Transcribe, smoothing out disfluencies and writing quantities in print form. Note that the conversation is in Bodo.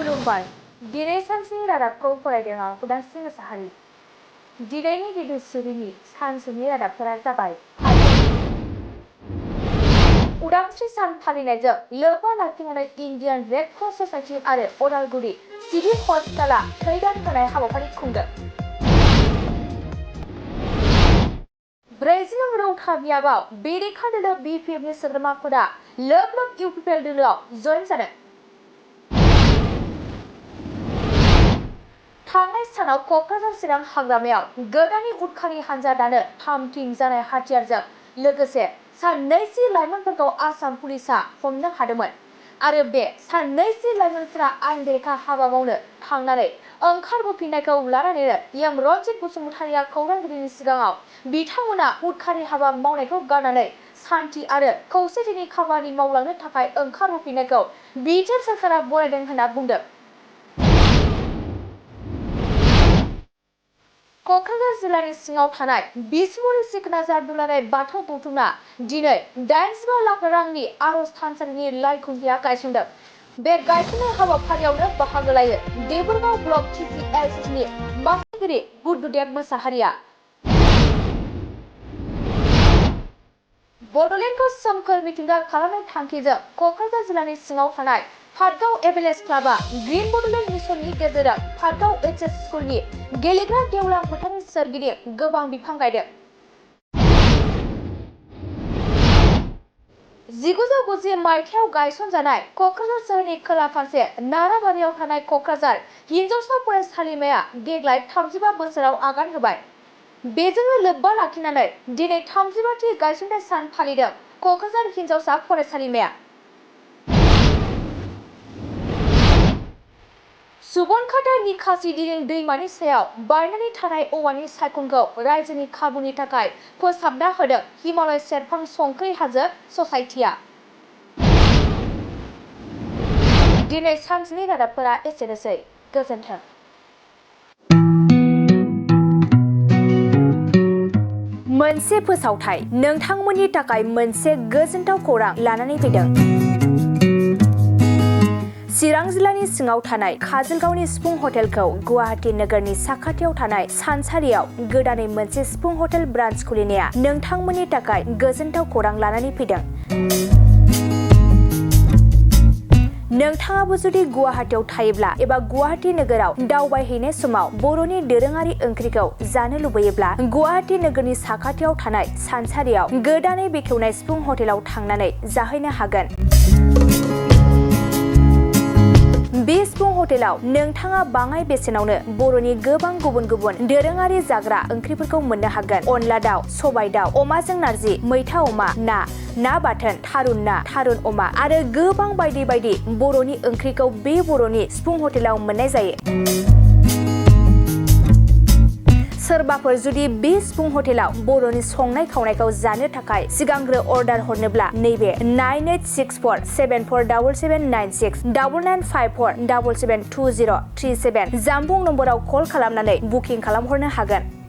खुलुमबाय दिनै सानसेनि रादाबखौ फरायदों आं उदांस्रि मोसाहारि। दिनैनि गिदिर सिरिनि सानसेनि रादाबफोरा जाबाय उदांस्रि सान फालिनायजों लोब्बा लाखिनानै इन्डियान रेड क्रस ससाइटि आरो अदालगुरि सिभिल हस्पिटालआ थै दान होनाय हाबाफारि खुंदों। 40 नं रौता बियाबाव बेरेखा दोलो BPFनि सोद्रोमाफोरा लोब लोब UPPL दोलोआव जयेन जादों। थांनाय सानाव क'क्राझार चिरां हाग्रामायाव गोदानै उदखारि हानजा दानो थाम-थिम जानाय हाथियारजों लोगोसे सानैसो लाइमोनफोरखौ आसाम पुलिसआ हमनो हादोंमोन आरो बे सानैसो लाइमोनफोरा आयेन बेरेखा हाबा मावनो थांनानै ओंखारबोफिननायखौ लानानैनो एम रनजित बसुमतारीया खौरांगिरिनि सिगाङाव बिथांमोना उदखारि हाबा मावनायखौ गारनानै सान्थि आरो खौसेथिनि खामानि मावलांनो थाखाय ओंखारबोफिननायखौ बिटिआर सोरखारा बरायदों होनना बुंदों। क'क्राझार जिल्लानि सिङाव थानाय बिसमुरि सिखोनाजार दुलाराय बाथौ गौथुमआ दिनै 85 लाख रांनि आर'ज थानसालिनि लाइ खुन्थिया गायसनदों। बे गायसननाय हाबाफारियावनो बाहागो लायो देबोरगाव ब्लक TPLCनि मावथिगिरि बुद्धदेब मोसाहारिया। बड'लेण्डखौ सोमखोर मिथिंगा खालामनाय थांखिजों क'क्राझार जिल्लानि सिङाव थानाय पाटगाव एभेलेज क्लाबआ ग्रीन बड'लेण्ड मिशननि गेजेरजों पाटगाव HS स्कुलनि गेलेग्रा गेवलां फोथारनि सोरगिदिं गोबां बिफां गायदों। 1990 मायथाइयाव गायसनजानाय क'क्राझार सोहोरनि खोला फारसे नाराबारियाव थानाय क'क्राझार हिनजावसा फरायसालिमाया देग्लाय 35 बोसोराव आगान होबाय। बेजोंनो लोब्बा लाखिनानै दिनै 35थि गायसनथाय सान फालिदों क'क्राझार हिनजावसा फरायसालिमाया। सुबनखाता निकासी दिरिं दैमानि सायाव बायनानै थानाय औवानि सायखंखौ रायजोनि खाबुनि थाखाय फोसाबना होदों हिमालय सेरफां संख्रै हाजो ससाइटिआ। दिनै सानसेनि रादाबफोरा एसेनोसै। गोजोन्थों। मोनसे फोसावथाय नोंथांमोननि थाखाय मोनसे गोजोनथाव खौरां लानानै फैदों। चिरां जिल्लानि सिङाव थानाय काजलगावनि सिफुं हटेलखौ गुवाहाटी नोगोरनि साखाथियाव थानाय सानसारियाव गोदानै मोनसे सिफुं हटेल ब्रान्च खुलिनाया नोंथांमोननि थाखाय गोजोनथाव खौरां लानानै फैदों। नोंथाङाबो जुदि गुवाहाटीयाव थायोब्ला एबा गुवाहाटी नोगोराव दावबायहैनाय समाव बर'नि दोरोङारि ओंख्रिखौ जानो लुबैयोब्ला गुवाहाटी नोगोरनि साखाथियाव थानाय सानसारियाव गोदानै बेखेवनाय सिफुं हटेलाव थांनानै जाहैनो हागोन। बे सिफुं हटेलाव नोंथाङा बाङाय बेसेनावनो बर'नि गोबां गुबुन गुबुन दोरोङारि जाग्रा ओंख्रिफोरखौ मोननो हागोन। अनला दाउ, सबाय दाउ, अमाजों नारजि, मैथा अमा, ना बाथोन, थारुन ना, थारुन अमा आरो गोबां बायदि बायदि बर'नि ओंख्रिखौ बे बर'नि सिफुं हटेलाव मोननाय जायो। सोरबाफोर जुदि बे सिफुं हटेलाव बर'नि संनाय खावनायखौ जानो थाखाय सिगांग्रो अर्डार हरनोब्ला नैबे 9864 747796 9954 772037 जानबुं नम्बराव कल खालामनानै बुकिं खालामहरनो हागोन।